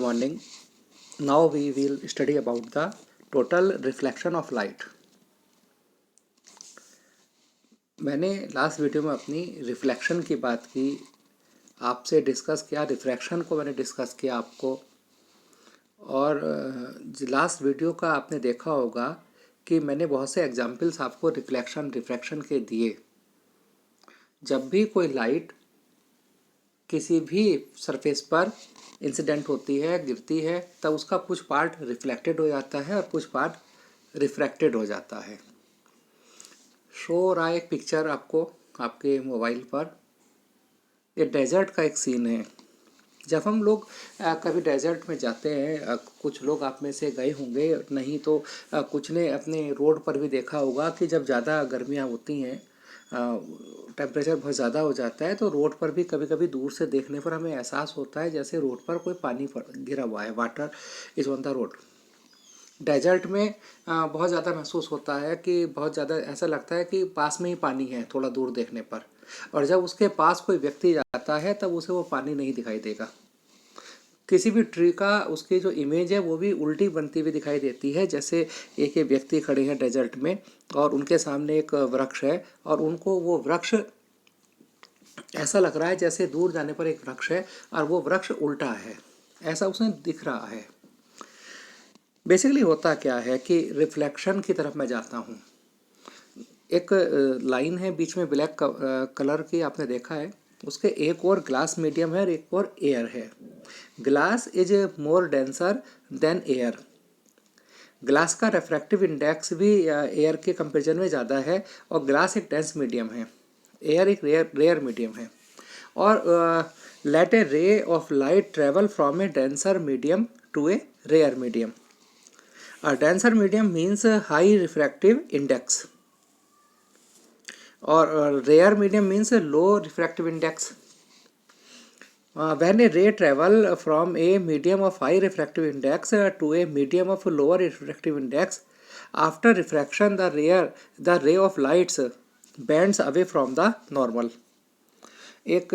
morning. Now we will study about the total reflection of light. मैंने last video में अपनी reflection की बात की, आपसे डिस्कस किया, रिफ्रैक्शन को मैंने डिस्कस किया आपको। और लास्ट वीडियो का आपने देखा होगा कि मैंने बहुत से एग्जाम्पल्स आपको रिफ्रैक्शन के दिए। जब भी कोई लाइट किसी भी सरफेस पर इंसिडेंट होती है, गिरती है, तब उसका कुछ पार्ट रिफ्लेक्टेड हो जाता है और कुछ पार्ट रिफ्रैक्टेड हो जाता है। शो रहा है एक पिक्चर आपको आपके मोबाइल पर। ये डेजर्ट का एक सीन है। जब हम लोग कभी डेजर्ट में जाते हैं, कुछ लोग आप में से गए होंगे, नहीं तो कुछ ने अपने रोड पर भी देखा होगा कि जब ज़्यादा गर्मियाँ होती हैं, टेम्परेचर बहुत ज़्यादा हो जाता है, तो रोड पर भी कभी कभी दूर से देखने पर हमें एहसास होता है जैसे रोड पर कोई पानी गिरा हुआ है, water is on the road. Desert में बहुत ज़्यादा महसूस होता है कि बहुत ज़्यादा ऐसा लगता है कि पास में ही पानी है थोड़ा दूर देखने पर, और जब उसके पास कोई व्यक्ति जाता है तब उसे वो पानी नहीं दिखाई देगा। किसी भी ट्री का उसकी जो इमेज है वो भी उल्टी बनती हुई दिखाई देती है। जैसे एक ये व्यक्ति खड़े हैं डेजर्ट में और उनके सामने एक वृक्ष है और उनको वो वृक्ष ऐसा लग रहा है जैसे दूर जाने पर एक वृक्ष है और वो वृक्ष उल्टा है, ऐसा उसे दिख रहा है। बेसिकली होता क्या है कि रिफ्लेक्शन की तरफ मैं जाता हूँ। एक लाइन है बीच में ब्लैक कलर की, आपने देखा है, उसके एक और ग्लास मीडियम है और एक और एयर है। Glass is more denser than air. Glass का रिफ्रैक्टिव इंडेक्स भी एयर के कंपेरिजन में ज़्यादा है और ग्लास एक डेंस मीडियम है, एयर एक रेयर मीडियम है। और let a ray of light travel from a denser medium to a rare medium. A denser medium means a high refractive index, or rare medium means a low refractive index. When a ray travel from a medium of high refractive index to a medium of lower refractive index, after refraction the ray of lights bends away from the normal. एक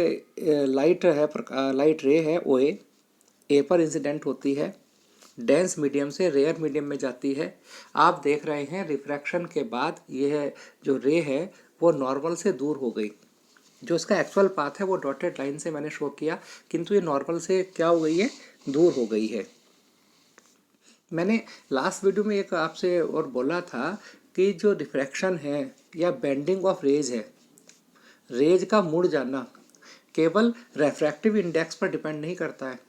light है, light रे है ओ ए पर incident होती है, dense medium से rare medium में जाती है। आप देख रहे हैं रिफ्रैक्शन के बाद यह जो रे है वो नॉर्मल से दूर हो गई। जो इसका एक्चुअल पाथ है वो डॉटेड लाइन से मैंने शो किया, किंतु ये नॉर्मल से क्या हो गई है, दूर हो गई है। मैंने लास्ट वीडियो में एक आपसे और बोला था कि जो रिफ्रैक्शन है या बेंडिंग ऑफ रेज है, रेज का मुड़ जाना केवल रेफ्रैक्टिव इंडेक्स पर डिपेंड नहीं करता है,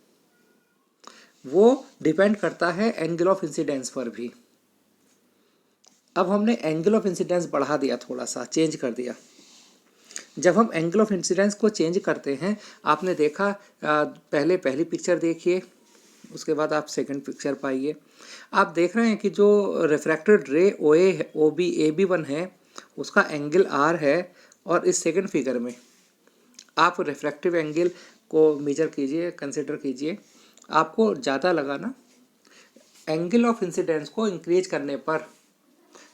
वो डिपेंड करता है एंगल ऑफ इंसिडेंस पर भी। अब हमने एंगल ऑफ इंसिडेंस बढ़ा दिया, थोड़ा सा चेंज कर दिया। जब हम एंगल ऑफ इंसिडेंस को चेंज करते हैं, आपने देखा, पहले पहली पिक्चर देखिए, उसके बाद आप सेकंड पिक्चर पाइए। आप देख रहे हैं कि जो रिफ्रैक्टेड रे AB1 है उसका एंगल R है, और इस सेकंड फिगर में आप रिफ्रैक्टिव एंगल को मेजर कीजिए, कंसिडर कीजिए। आपको ज़्यादा लगा ना, एंगल ऑफ इंसिडेंस को इंक्रीज करने पर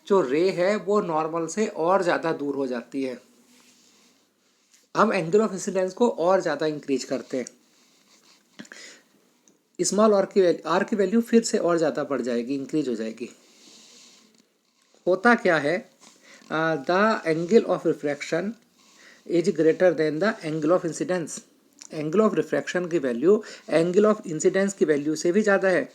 जो रे है वो नॉर्मल से और ज़्यादा दूर हो जाती है। हम एंगल ऑफ इंसिडेंस को और ज़्यादा इंक्रीज करते हैं, स्मॉल आर की वैल्यू फिर से और ज़्यादा बढ़ जाएगी, इंक्रीज हो जाएगी। होता क्या है, the angle of refraction is greater than the angle of incidence. Angle of refraction की वैल्यू एंगल ऑफ इंसिडेंस की वैल्यू से भी ज़्यादा है।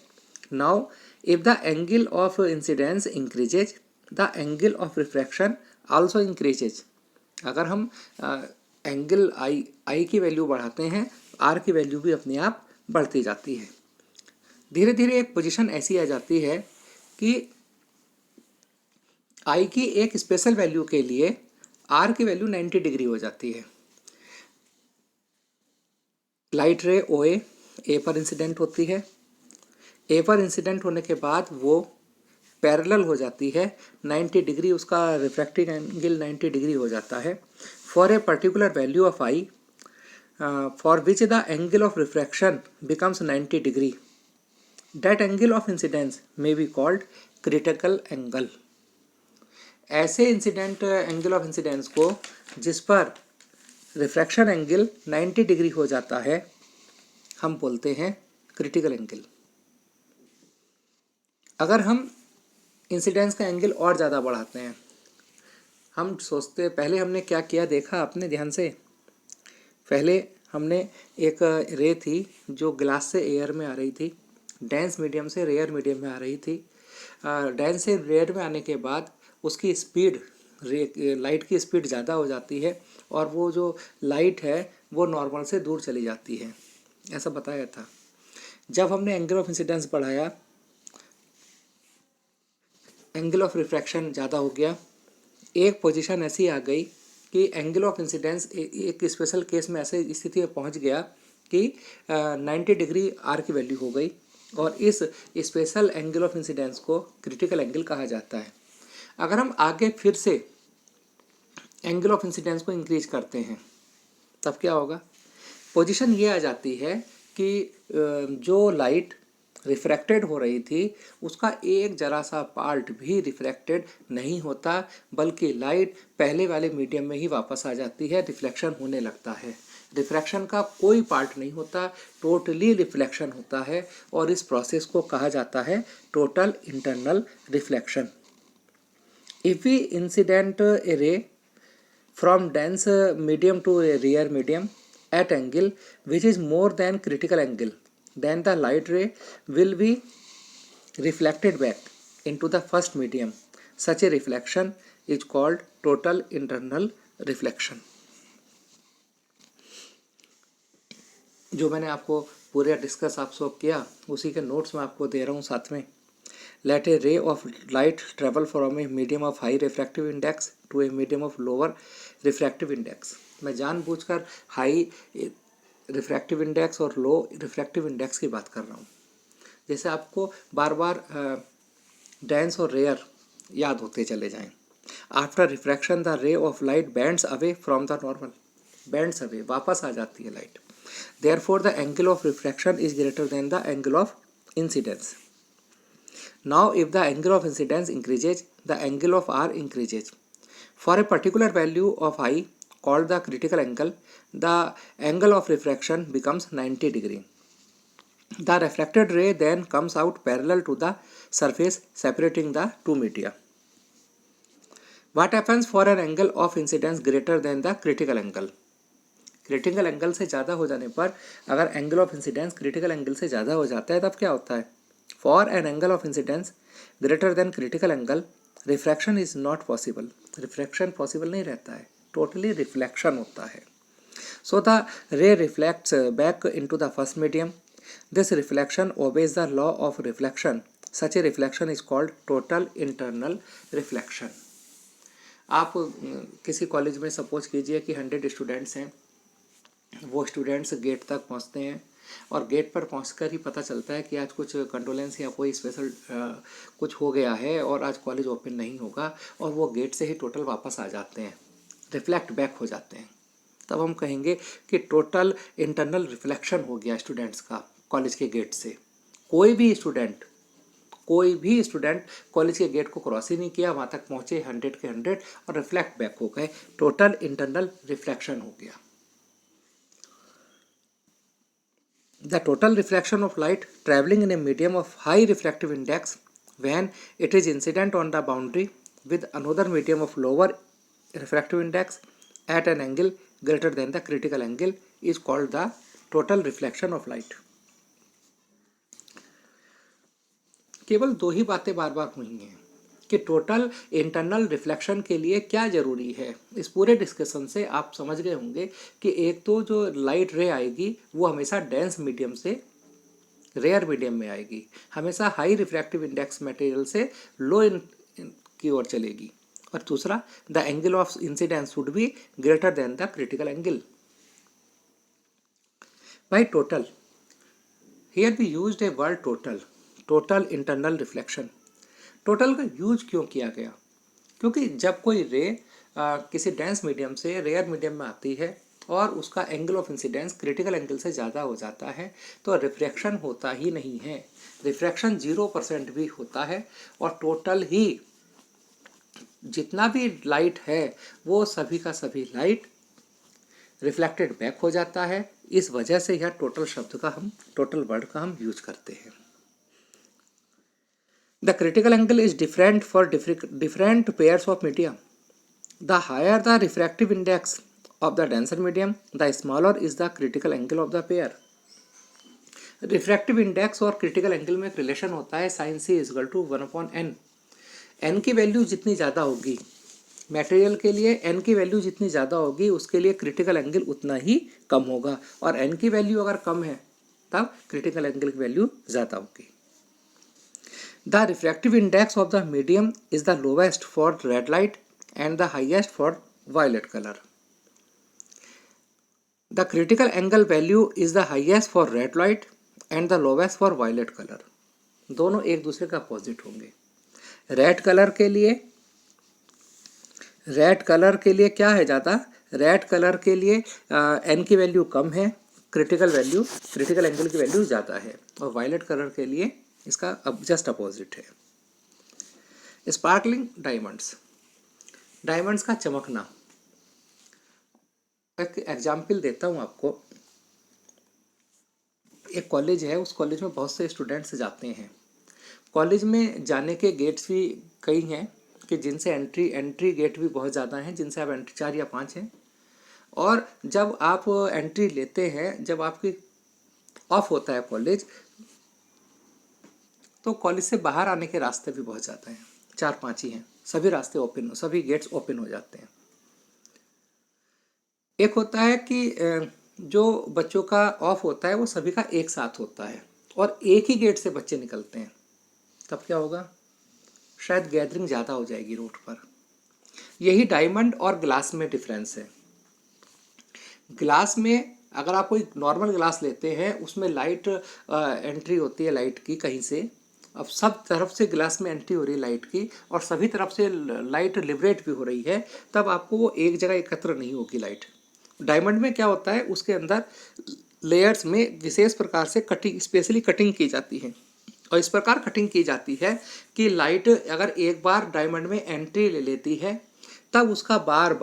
Now if the angle of incidence increases, the angle of refraction also increases. अगर हम angle आई की value बढ़ाते हैं, आर की वैल्यू भी अपने आप बढ़ती जाती है। धीरे धीरे एक पोजीशन ऐसी आ जाती है कि आई की एक स्पेशल वैल्यू के लिए आर की वैल्यू 90 डिग्री हो जाती है। लाइट रे OA ए पर इंसिडेंट होती है, ए पर इंसिडेंट होने के बाद वो पैरेलल हो जाती है 90 डिग्री, उसका रिफ्रैक्टिव एंगल 90 डिग्री हो जाता है। For a particular value of I for which the angle of refraction becomes 90 degree, that angle of incidence may be called critical angle. ऐसे इंसिडेंट एंगल ऑफ इंसिडेंस को जिस पर refraction angle 90 degree हो जाता है, हम बोलते हैं क्रिटिकल एंगल। अगर हम इंसिडेंस का एंगल और ज़्यादा बढ़ाते हैं, हम सोचते, पहले हमने क्या किया देखा आपने ध्यान से, पहले हमने एक रे थी जो ग्लास से एयर में आ रही थी, डेंस मीडियम से रेयर मीडियम में आ रही थी। डेंस से रेयर में आने के बाद उसकी स्पीड, लाइट की स्पीड ज़्यादा हो जाती है और वो जो लाइट है वो नॉर्मल से दूर चली जाती है, ऐसा बताया था। जब हमने एंगल ऑफ इंसिडेंस बढ़ाया, एंगल ऑफ रिफ्रैक्शन ज़्यादा हो गया। एक पोजीशन ऐसी आ गई कि एंगल ऑफ इंसिडेंस एक स्पेशल केस में ऐसे स्थिति में पहुंच गया कि 90 डिग्री आर की वैल्यू हो गई और इस स्पेशल एंगल ऑफ इंसिडेंस को क्रिटिकल एंगल कहा जाता है। अगर हम आगे फिर से एंगल ऑफ इंसिडेंस को इंक्रीज करते हैं तब क्या होगा, पोजीशन ये आ जाती है कि जो लाइट रिफ्रैक्टेड हो रही थी उसका एक जरा सा पार्ट भी रिफ्रैक्टेड नहीं होता, बल्कि लाइट पहले वाले मीडियम में ही वापस आ जाती है, रिफ्लेक्शन होने लगता है। रिफ्रैक्शन का कोई पार्ट नहीं होता, टोटली रिफ्लेक्शन होता है और इस प्रोसेस को कहा जाता है total internal reflection. If we incident a ray from dense medium to a rear medium at angle which is more than critical angle, then the light ray will be reflected back into the first medium. Such a reflection is called total internal reflection. जो मैंने आपको पूरे discuss आपसे किया उसी के notes में आपको दे रहा हूँ साथ में। Let a ray of light travel from a medium of high refractive index to a medium of lower refractive index. मैं जानबूझकर हाई रिफ्रैक्टिव इंडेक्स और लो रिफ्रैक्टिव इंडेक्स की बात कर रहा हूँ, जैसे आपको बार बार डेंस और रेयर याद होते चले जाएं। After refraction the ray of light bends away from the normal, bends away, वापस आ जाती है light. Therefore the angle of refraction is greater than the angle of incidence. Now if the angle of incidence increases, the angle of R increases. For a particular value of I called the critical angle, the angle of refraction becomes 90 degree. The reflected ray then comes out parallel to the surface separating the two media. What happens for an angle of incidence greater than the critical angle? Critical angle से ज़्यादा हो जाने पर, अगर angle of incidence critical angle से ज़्यादा हो जाता है तब क्या होता है? For an angle of incidence greater than critical angle, refraction is not possible. Refraction possible नहीं रहता है, totally reflection होता है. So the ray reflects back into the first medium. This reflection obeys the law of reflection. Such a reflection is called total internal reflection. आप किसी college में suppose कीजिए कि 100 स्टूडेंट्स हैं, वो स्टूडेंट्स गेट तक पहुंचते हैं और गेट पर पहुंचकर ही पता चलता है कि आज कुछ कंडोलेंस या कोई स्पेशल कुछ हो गया है और आज कॉलेज ओपन नहीं होगा, और वो गेट से ही टोटल वापस आ जाते हैं, रिफ्लेक्ट बैक हो जाते हैं। तब हम कहेंगे कि टोटल इंटरनल रिफ्लेक्शन हो गया स्टूडेंट्स का कॉलेज के गेट से। कोई भी स्टूडेंट कॉलेज के गेट को क्रॉस ही नहीं किया, वहाँ तक पहुँचे 100 के 100 और रिफ्लेक्ट बैक हो गए, टोटल इंटरनल रिफ्लेक्शन हो गया। The total refraction of light traveling in a medium of high refractive index when it is incident on the boundary with another medium of lower refractive index at an angle greater than the critical angle is called the total reflection of light. केवल दो ही बातें बार बार हुई हैं कि total internal reflection के लिए क्या ज़रूरी है। इस पूरे डिस्कशन से आप समझ गए होंगे कि एक तो जो लाइट रे आएगी वो हमेशा डेंस मीडियम से रेयर मीडियम में आएगी, हमेशा हाई रिफ्रैक्टिव इंडेक्स मटेरियल से लो की ओर चलेगी, और दूसरा the angle of incidence would be greater than the critical angle. By total, here we used a word total, total internal reflection. Total का यूज क्यों किया गया? क्योंकि जब कोई रे किसी डेंस मीडियम से रेयर मीडियम में आती है और उसका angle of incidence critical angle से ज़्यादा हो जाता है तो रिफ्रैक्शन होता ही नहीं है, रिफ्रैक्शन 0% भी होता है, और टोटल ही जितना भी लाइट है वो सभी का सभी लाइट रिफ्लेक्टेड बैक हो जाता है, इस वजह से यह टोटल शब्द का हम टोटल वर्ड का हम यूज करते हैं। The critical angle is different for different pairs of medium. The higher the refractive index of the denser medium, the smaller is the critical angle of the pair. Refractive index और critical angle में एक relation होता है sin c equal to 1/n। n की value जितनी ज़्यादा होगी material के लिए, n की वैल्यू जितनी ज़्यादा होगी उसके लिए क्रिटिकल एंगल उतना ही कम होगा, और n की वैल्यू अगर कम है तब क्रिटिकल एंगल की वैल्यू ज़्यादा होगी। The refractive index of the medium is the lowest for red light and the highest for violet colour. The critical angle value is the highest for red light and the lowest for violet color। दोनों एक दूसरे का opposite होंगे। Red colour के लिए क्या है ज़्यादा, रेड कलर के लिए एन की वैल्यू कम है, क्रिटिकल एंगल की वैल्यू ज़्यादा है, और वायलेट कलर के लिए इसका अब जस्ट अपोजिट है। स्पार्कलिंग डायमंड्स का चमकना। एक एग्जाम्पल देता हूँ आपको। एक कॉलेज है, उस कॉलेज में बहुत से स्टूडेंट्स जाते हैं। कॉलेज में जाने के गेट्स भी कई हैं कि जिनसे एंट्री गेट भी बहुत ज़्यादा हैं, जिनसे आप एंट्री 4 या 5 हैं। और जब आप एंट्री लेते हैं, जब आपकी ऑफ होता है कॉलेज, तो कॉलेज से बाहर आने के रास्ते भी बहुत ज़्यादा हैं, 4-5 ही हैं। सभी रास्ते ओपन, सभी गेट्स ओपन हो जाते हैं। एक होता है कि जो बच्चों का ऑफ होता है वो सभी का एक साथ होता है, और एक ही गेट से बच्चे निकलते हैं। तब क्या होगा, शायद गैदरिंग ज़्यादा हो जाएगी रोड पर। यही डायमंड और ग्लास में डिफरेंस है। ग्लास में अगर आप कोई नॉर्मल ग्लास लेते हैं, उसमें लाइट एंट्री होती है लाइट की कहीं से। अब सब तरफ से ग्लास में एंट्री हो रही है लाइट की, और सभी तरफ से लाइट लिबरेट भी हो रही है, तब आपको वो एक जगह एकत्र नहीं होगी लाइट। डायमंड में क्या होता है, उसके अंदर लेयर्स में विशेष प्रकार से स्पेशली कटिंग की जाती है, और इस प्रकार कटिंग की जाती है कि लाइट अगर एक बार डायमंड में एंट्री ले लेती है, तब उसका बार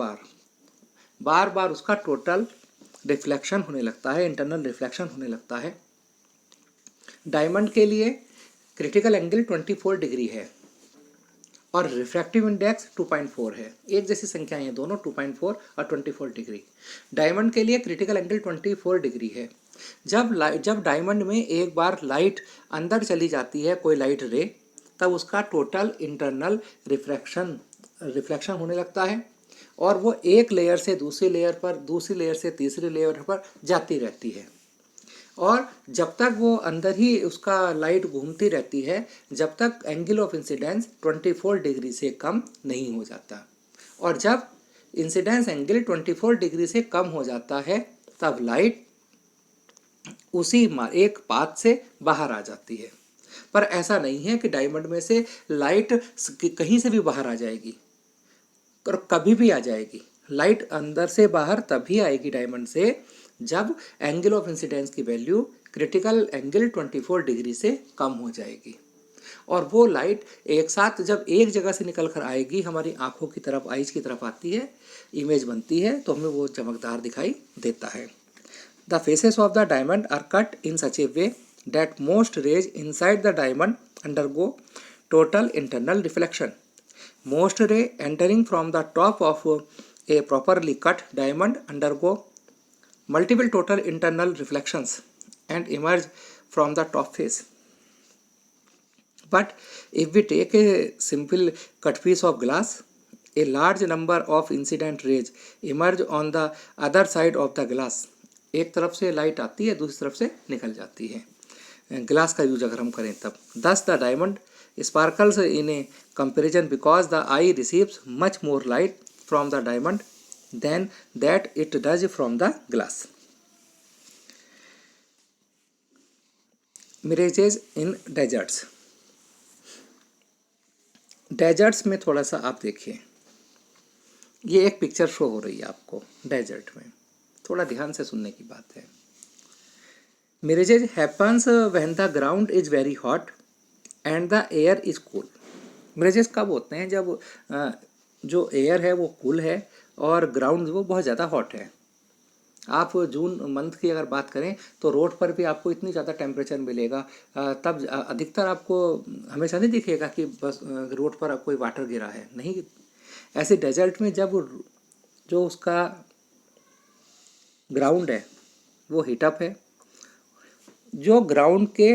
बार उसका टोटल रिफ्लेक्शन होने लगता है, इंटरनल रिफ्लेक्शन होने लगता है। डायमंड के लिए क्रिटिकल एंगल 24 डिग्री है और रिफ्रैक्टिव इंडेक्स 2.4 है। एक जैसी संख्याएं हैं दोनों, 2.4 और 24 डिग्री। डायमंड के लिए क्रिटिकल एंगल 24 डिग्री है। जब डायमंड में एक बार लाइट अंदर चली जाती है, कोई लाइट रे, तब उसका टोटल इंटरनल रिफ्लेक्शन होने लगता है, और वो एक लेयर से दूसरी लेयर पर, दूसरी लेयर से तीसरी लेयर पर जाती रहती है। और जब तक वो अंदर ही उसका लाइट घूमती रहती है, जब तक एंगल ऑफ इंसिडेंस 24 डिग्री से कम नहीं हो जाता। और जब इंसिडेंस एंगल 24 डिग्री से कम हो जाता है, तब लाइट उसी एक पाथ से बाहर आ जाती है। पर ऐसा नहीं है कि डायमंड में से लाइट कहीं से भी बाहर आ जाएगी, और कभी भी आ जाएगी। लाइट अंदर से बाहर तभी आएगी डायमंड से, जब एंगल ऑफ इंसिडेंस की वैल्यू क्रिटिकल एंगल 24 डिग्री से कम हो जाएगी। और वो लाइट एक साथ जब एक जगह से निकल कर आएगी, हमारी आंखों की तरफ, आईज की तरफ आती है, इमेज बनती है, तो हमें वो चमकदार दिखाई देता है। The faces of the diamond are cut in such a way that most rays inside the diamond undergo total internal reflection. Most ray entering from the top of a properly cut diamond undergo multiple total internal reflections and emerge from the top face. But if we take a simple cut piece of glass, a large number of incident rays emerge on the other side of the glass. एक तरफ से light आती है, दूसरी तरफ से निकल जाती है। ग्लास का यूज अगर हम करें तब, thus the diamond sparkles in a comparison because the eye receives much more light from the diamond than that it does from the glass. Mirages in deserts. Deserts में थोड़ा सा आप देखिए, ये एक पिक्चर शो हो रही है आपको डेजर्ट में, थोड़ा ध्यान से सुनने की बात है। Mirages happens when the ground is very hot and the air is cool. मिरेजेस कब होते हैं, जब जो एयर है वो कूल है और ग्राउंड वो बहुत ज़्यादा हॉट है। आप जून मंथ की अगर बात करें तो रोड पर भी आपको इतनी ज़्यादा टेम्परेचर मिलेगा, तब अधिकतर आपको हमेशा नहीं दिखेगा कि बस रोड पर कोई वाटर गिरा है, नहीं। ऐसे डेजर्ट में जब जो उसका ग्राउंड है वो हीटअप है, जो ग्राउंड के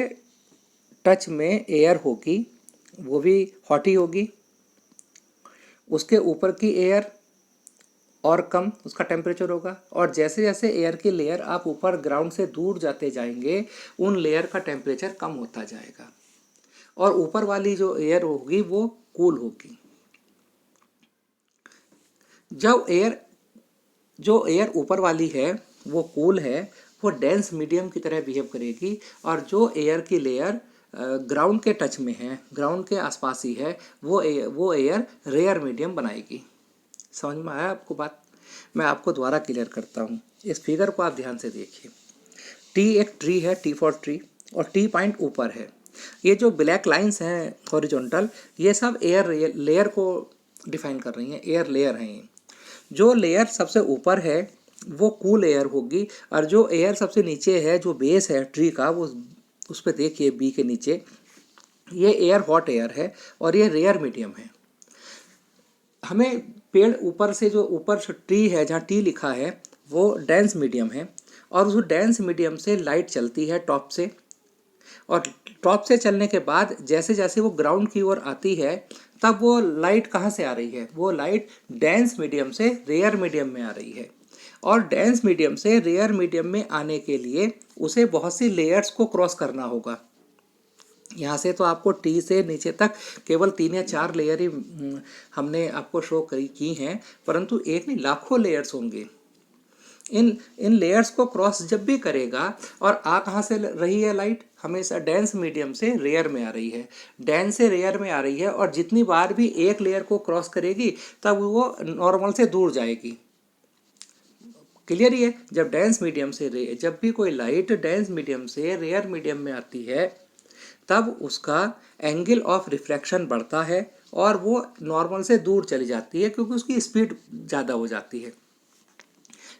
टच में एयर होगी वो भी हॉट ही होगी, उसके ऊपर की एयर और कम उसका टेम्परेचर होगा, और जैसे जैसे एयर की लेयर आप ऊपर ग्राउंड से दूर जाते जाएंगे उन लेयर का टेम्परेचर कम होता जाएगा, और ऊपर वाली जो एयर होगी वो कूल होगी। जब एयर जो एयर ऊपर वाली है वो कूल है, वो डेंस मीडियम की तरह बिहेव करेगी, और जो एयर की लेयर ग्राउंड के टच में है, ग्राउंड के आसपास ही है, वो एयर रेयर मीडियम बनाएगी। समझ में आया आपको बात? मैं आपको दोबारा क्लियर करता हूँ। इस फिगर को आप ध्यान से देखिए। टी एक ट्री है, टी फॉर ट्री, और टी पॉइंट ऊपर है। ये जो ब्लैक लाइंस हैं हॉरिजॉन्टल, ये सब एयर लेयर को डिफाइन कर रही हैं, एयर लेयर हैं ये। जो लेयर सबसे ऊपर है वो कूल एयर होगी, और जो एयर सबसे नीचे है, जो बेस है ट्री का, वो उस पर देखिए बी के नीचे, ये एयर हॉट एयर है और ये रेयर मीडियम है। हमें पेड़ ऊपर से, जो ऊपर ट्री है जहाँ टी लिखा है वो डेंस मीडियम है, और उस डेंस मीडियम से लाइट चलती है टॉप से, और टॉप से चलने के बाद जैसे जैसे वो ग्राउंड की ओर आती है तब वो लाइट कहाँ से आ रही है, वो लाइट डेंस मीडियम से रेयर मीडियम में आ रही है, और डेंस मीडियम से रेयर मीडियम में आने के लिए उसे बहुत सी लेयर्स को क्रॉस करना होगा। यहाँ से तो आपको टी से नीचे तक केवल 3 या 4 लेयर ही हमने आपको शो की हैं, परंतु एक नहीं लाखों लेयर्स होंगे। इन लेयर्स को क्रॉस जब भी करेगा, और आ कहाँ से रही है लाइट, हमेशा डेंस मीडियम से रेयर में आ रही है, डेंस से रेयर में आ रही है, और जितनी बार भी एक लेयर को क्रॉस करेगी तब वो नॉर्मल से दूर जाएगी। क्लियर ही है? जब डेंस मीडियम से जब भी कोई लाइट डेंस मीडियम से रेयर मीडियम में आती है तब उसका एंगल ऑफ रिफ्रैक्शन बढ़ता है और वो नॉर्मल से दूर चली जाती है, क्योंकि उसकी स्पीड ज़्यादा हो जाती है।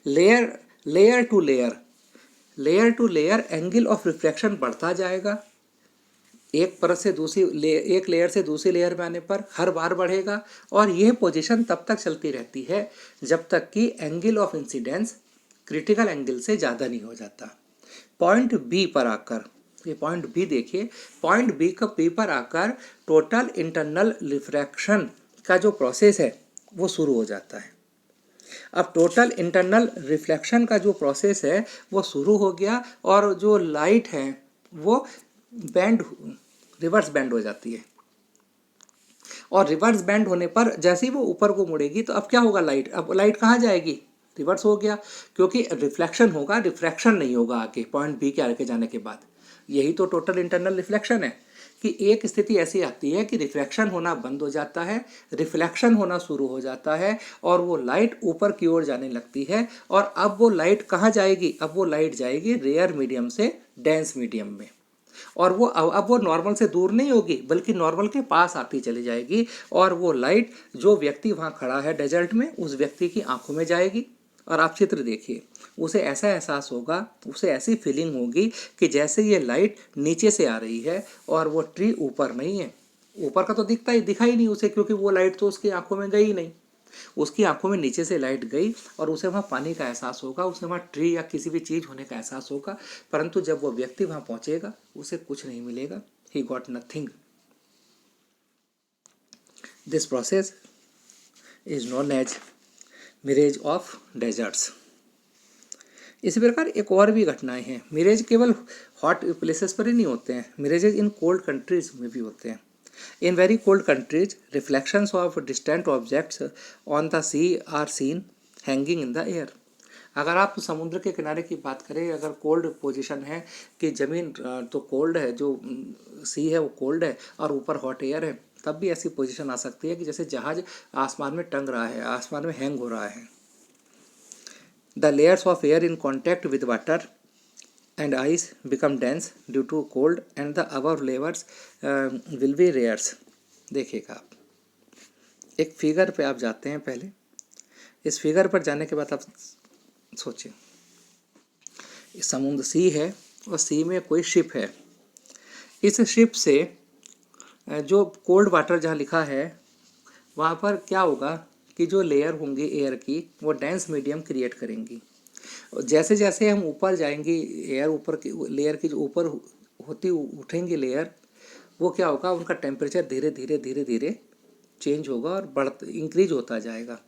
Layer layer to layer angle of refraction बढ़ता जाएगा, एक परत से एक लेयर से दूसरी लेयर में आने पर हर बार बढ़ेगा, और यह पोजीशन तब तक चलती रहती है जब तक कि angle of incidence critical angle से ज़्यादा नहीं हो जाता। पॉइंट बी पर आकर, ये पॉइंट बी देखिए, पॉइंट बी का बी पर आकर टोटल इंटरनल रिफ्रैक्शन का जो प्रोसेस है वो शुरू हो जाता है। अब टोटल इंटरनल रिफ्लेक्शन का जो प्रोसेस है वो शुरू हो गया, और जो लाइट है वो बैंड, रिवर्स बैंड हो जाती है, और रिवर्स बैंड होने पर जैसे ही वो ऊपर को मुड़ेगी तो अब क्या होगा, अब लाइट कहाँ जाएगी, रिवर्स हो गया, क्योंकि रिफ्लेक्शन होगा, रिफ्रैक्शन नहीं होगा आगे पॉइंट बी के आगे जाने के बाद। यही तो टोटल इंटरनल रिफ्लेक्शन है, कि एक स्थिति ऐसी आती है कि रिफ्रैक्शन होना बंद हो जाता है, रिफ्लेक्शन होना शुरू हो जाता है, और वो लाइट ऊपर की ओर जाने लगती है, और अब वो लाइट कहाँ जाएगी, अब वो लाइट जाएगी रेयर मीडियम से डेंस मीडियम में, और वो अब वो नॉर्मल से दूर नहीं होगी बल्कि नॉर्मल के पास आती चली जाएगी, और वो लाइट जो व्यक्ति वहाँ खड़ा है डेजर्ट में उस व्यक्ति की आंखों में जाएगी, और आप चित्र देखिए, उसे ऐसा एहसास होगा, उसे ऐसी फीलिंग होगी कि जैसे ये लाइट नीचे से आ रही है और वो ट्री ऊपर नहीं है। ऊपर का तो दिखा ही नहीं उसे, क्योंकि वो लाइट तो उसकी आंखों में गई ही नहीं, उसकी आंखों में नीचे से लाइट गई, और उसे वहाँ पानी का एहसास होगा, उसे वहाँ ट्री या किसी भी चीज़ होने का एहसास होगा, परंतु जब वो व्यक्ति वहाँ पहुँचेगा उसे कुछ नहीं मिलेगा, he got nothing. This process is known as mirage of deserts. इसी प्रकार एक और भी घटनाएं हैं। मिरेज केवल हॉट प्लेसेस पर ही नहीं होते हैं, मिरेजेज इन कोल्ड कंट्रीज में भी होते हैं। In very cold countries, reflections of distant objects on the sea are seen hanging in the air. अगर आप समुद्र के किनारे की बात करें, अगर कोल्ड पोजीशन है कि ज़मीन तो कोल्ड है, जो सी है वो कोल्ड है और ऊपर हॉट एयर है, तब भी ऐसी पोजीशन आ सकती है कि जैसे जहाज आसमान में टंग रहा है, आसमान में हैंग हो रहा है। The layers of air in contact with water and ice become dense due to cold and the above layers will be layers। देखिएगा आप एक फिगर पे आप जाते हैं, पहले इस फिगर पर जाने के बाद आप सोचें, समुद्र सी है और सी में कोई शिप है। इस शिप से जो कोल्ड वाटर जहाँ लिखा है वहाँ पर क्या होगा कि जो लेयर होंगी एयर की वो डेंस मीडियम क्रिएट करेंगी। जैसे जैसे हम ऊपर जाएंगे एयर ऊपर की लेयर की जो ऊपर होती उठेंगी लेयर, वो क्या होगा उनका टेम्परेचर धीरे धीरे धीरे धीरे चेंज होगा और इंक्रीज होता जाएगा।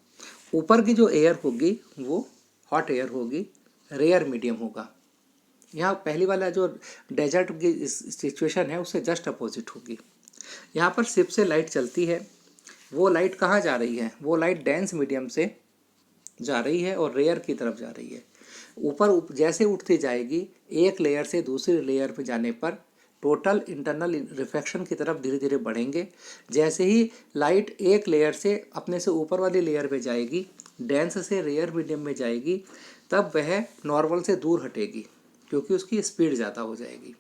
ऊपर की जो एयर होगी वो हॉट एयर होगी, रेयर मीडियम होगा। यहाँ पहली वाला जो डेजर्ट की सिचुएशन है उससे जस्ट अपोजिट होगी। यहाँ पर शिप से लाइट चलती है, वो लाइट कहाँ जा रही है? वो लाइट डेंस मीडियम से जा रही है और रेयर की तरफ जा रही है। ऊपर जैसे उठती जाएगी एक लेयर से दूसरी लेयर पे जाने पर टोटल इंटरनल रिफ्लेक्शन की तरफ धीरे धीरे बढ़ेंगे। जैसे ही लाइट एक लेयर से अपने से ऊपर वाली लेयर पे जाएगी, डेंस से रेयर मीडियम में जाएगी, तब वह नॉर्मल से दूर हटेगी क्योंकि उसकी स्पीड ज़्यादा हो जाएगी।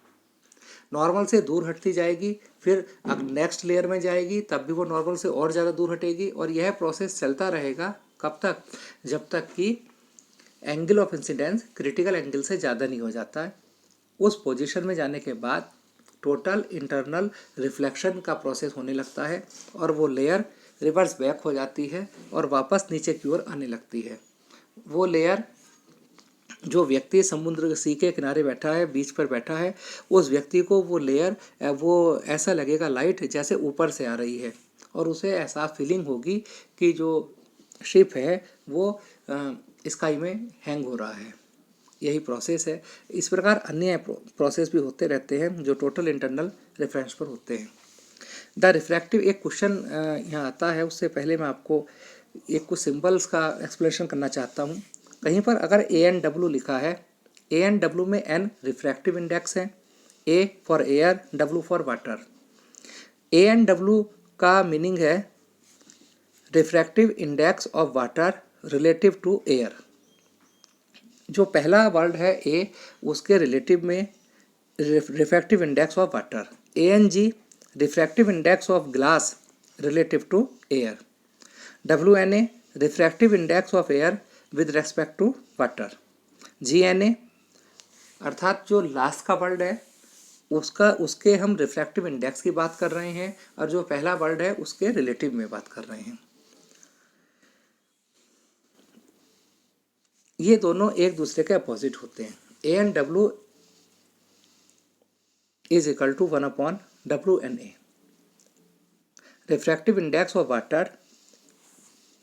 नॉर्मल से दूर हटती जाएगी, फिर नेक्स्ट लेयर में जाएगी तब भी वो नॉर्मल से और ज़्यादा दूर हटेगी और यह प्रोसेस चलता रहेगा। कब तक? जब तक कि angle of incidence critical angle से ज़्यादा नहीं हो जाता है। उस पोजीशन में जाने के बाद टोटल इंटरनल रिफ्लेक्शन का प्रोसेस होने लगता है और वो लेयर रिवर्स बैक हो जाती है और वापस नीचे की ओर आने लगती है। वो लेयर जो व्यक्ति समुद्र सी के किनारे बैठा है, बीच पर बैठा है, उस व्यक्ति को वो लेयर वो ऐसा लगेगा लाइट जैसे ऊपर से आ रही है और उसे ऐसा फीलिंग होगी कि जो शिप है वो स्काई में हैंग हो रहा है। यही प्रोसेस है। इस प्रकार अन्य प्रोसेस भी होते रहते हैं जो टोटल इंटरनल रेफरेंस पर होते हैं। द रिफ्रैक्टिव, एक क्वेश्चन यहाँ आता है, उससे पहले मैं आपको एक कुछ सिंबल्स का एक्सप्लेनेशन करना चाहता हूँ। कहीं पर अगर ANW लिखा है, ANW में N रिफ्रैक्टिव इंडेक्स है, A for air, W for water. ANW का मीनिंग है refractive index of water relative to air. जो पहला वर्ड है A, उसके रिलेटिव में refractive index of water. ANG refractive index of glass relative to air. WNA refractive index of air with respect to water. GNA अर्थात जो last का word है उसके हम रिफ्रैक्टिव इंडेक्स की बात कर रहे हैं और जो पहला वर्ड है उसके रिलेटिव में बात कर रहे हैं। ये दोनों एक दूसरे के अपोजिट होते हैं। ANW is equal to 1/WNA। Refractive index of water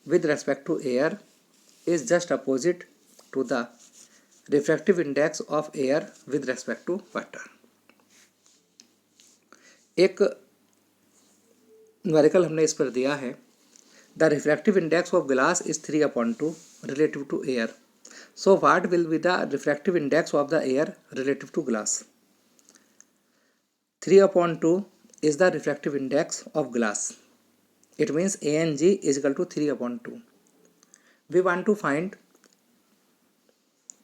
with respect to air is just opposite to the refractive index of air with respect to water। एक न्यूमेरिकल हमने इस पर दिया है, the refractive index of glass is 3/2 relative to air. So what will be the refractive index of the air relative to glass? 3/2 is the refractive index of glass. It means ANG is equal to 3/2. We want to find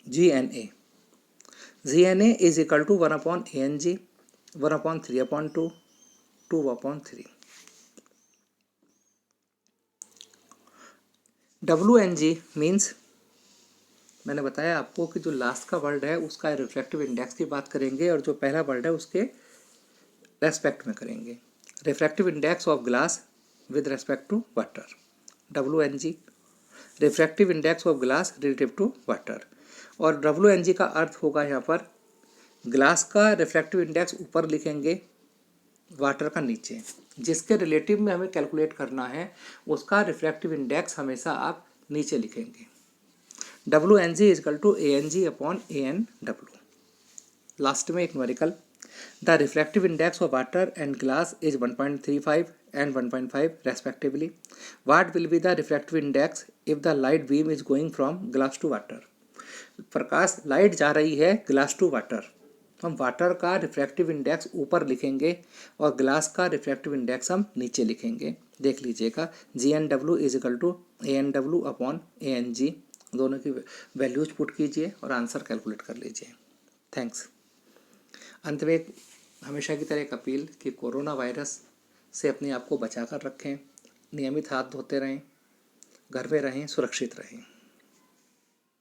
GNA. GNA is equal to 1/ANG, 1/3/2, 2/3। WNG means मैंने बताया आपको कि जो last का word है उसका refractive index की बात करेंगे और जो पहला वर्ड है उसके रेस्पेक्ट में करेंगे। Refractive index of glass with respect to water, WNG। Refractive index of glass relative to water, और WNG का अर्थ होगा यहाँ पर ग्लास का रिफ्रैक्टिव इंडेक्स ऊपर लिखेंगे, वाटर का नीचे। जिसके रिलेटिव में हमें कैलकुलेट करना है उसका रिफ्रैक्टिव इंडेक्स हमेशा आप नीचे लिखेंगे। WNG is equal to ANG/ANW। Last में एक numerical, the refractive index of water and glass is 1.35 and 1.5 respectively. What will be the refractive index if the light beam is going from glass to water? Prakash light जा रही है glass to water, हम water का refractive index ऊपर लिखेंगे और glass का refractive index हम नीचे लिखेंगे। देख लीजिएगा, GNW is equal to ANW/ANG। दोनों की वैल्यूज पुट कीजिए और आंसर कैलकुलेट कर लीजिए। थैंक्स। अंत में हमेशा की तरह एक अपील कि कोरोना वायरस से अपने आप को बचा कर रखें, नियमित हाथ धोते रहें, घर में रहें, सुरक्षित रहें।